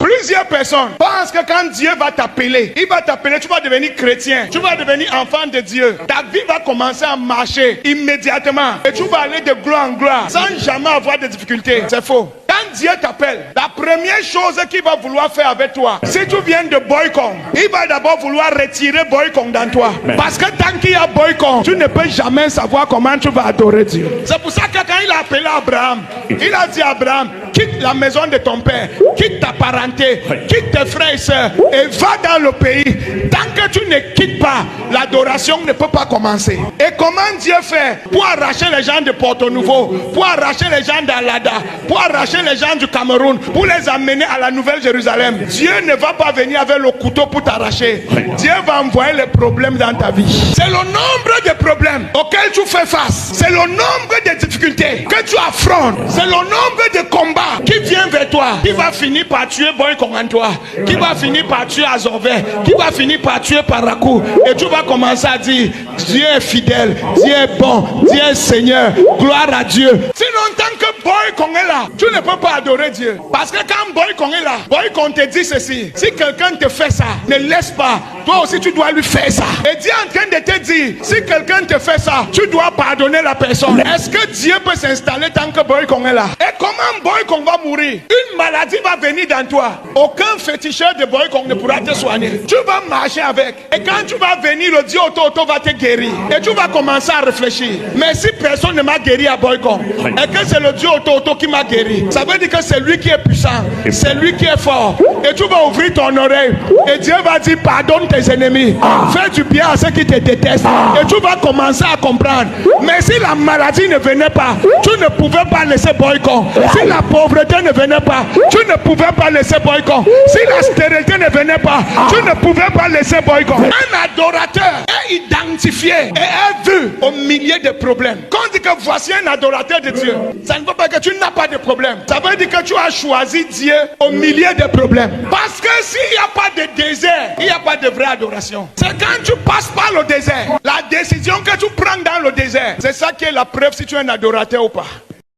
Plusieurs personnes pensent que quand Dieu va t'appeler, il va t'appeler, tu vas devenir chrétien, tu vas devenir enfant de Dieu. Ta vie va commencer à marcher immédiatement. Et tu vas aller de gloire en gloire sans jamais avoir de difficultés. C'est faux. Quand Dieu t'appelle, la première chose qu'il va vouloir faire avec toi, si tu viens de Boycon, il va d'abord vouloir retirer Boycon dans toi. Parce que tant qu'il y a Boycon, tu ne peux jamais savoir comment tu vas adorer Dieu. C'est pour ça que quand il a appelé Abraham, il a dit à Abraham, quitte la maison de ton père, quitte ta parenté, quitte tes frères et sœurs et va dans le pays. Tant que tu ne quittes pas, l'adoration ne peut pas commencer. Et comment Dieu fait pour arracher les gens de Porto Nouveau, pour arracher les gens d'Alada, pour arracher les gens du Cameroun, pour les amener à la Nouvelle Jérusalem? Dieu ne va pas venir avec le couteau pour t'arracher. Dieu va envoyer les problèmes dans ta vie. C'est le nombre de problèmes auxquels tu fais face, c'est le nombre de difficultés que tu affrontes, c'est le nombre de combats qui vient vers toi, qui va finir par tuer Boycon en toi, qui va finir par tuer Azorvé, qui va finir par tuer Parakou. Et tu vas commencer à dire, Dieu est fidèle, Dieu est bon, Dieu est Seigneur, gloire à Dieu. Sinon, tant que Boycon est là, tu ne peux pas adorer Dieu. Parce que quand Boycon est là, Boycon te dit ceci: si quelqu'un te fait ça, ne laisse pas, toi aussi tu dois lui faire ça. Et Dieu est en train de te dire, si quelqu'un te fait ça, tu dois pardonner la personne. Est-ce que Dieu peut s'installer tant que Boycon est là? Et comment Boycon va mourir? Une maladie va venir dans toi. Aucun féticheur de Boycon ne pourra te soigner. Tu vas marcher avec. Et quand tu vas venir, le Dieu Auto va te guérir. Et tu vas commencer à réfléchir. Mais si personne ne m'a guéri à Boycon, et que c'est le Dieu Auto qui m'a guéri, ça veut dire que c'est lui qui est puissant, c'est lui qui est fort. Et tu vas ouvrir ton oreille. Et Dieu va dire, pardonne tes ennemis. Fais du bien à ceux qui te détestent. Et tu vas commencer à comprendre. Mais si la maladie ne venait pas, tu ne pouvais pas laisser Boycon. Si la pauvreté ne venait pas, tu ne pouvais pas laisser Boycon. Si la stérilité ne venait pas, tu ne pouvais pas laisser Boycon. Un adorateur est identifié et est vu au milieu de problèmes. Quand on dit que voici un adorateur de Dieu, ça ne veut pas que tu n'as pas de problème. Ça veut dire que tu as choisi Dieu au milieu des problèmes. Parce que s'il n'y a pas de désert, il n'y a pas de vraie adoration. C'est quand tu passes par le désert, la décision que tu prends dans le désert, c'est ça qui est la preuve si tu es un adorateur ou pas.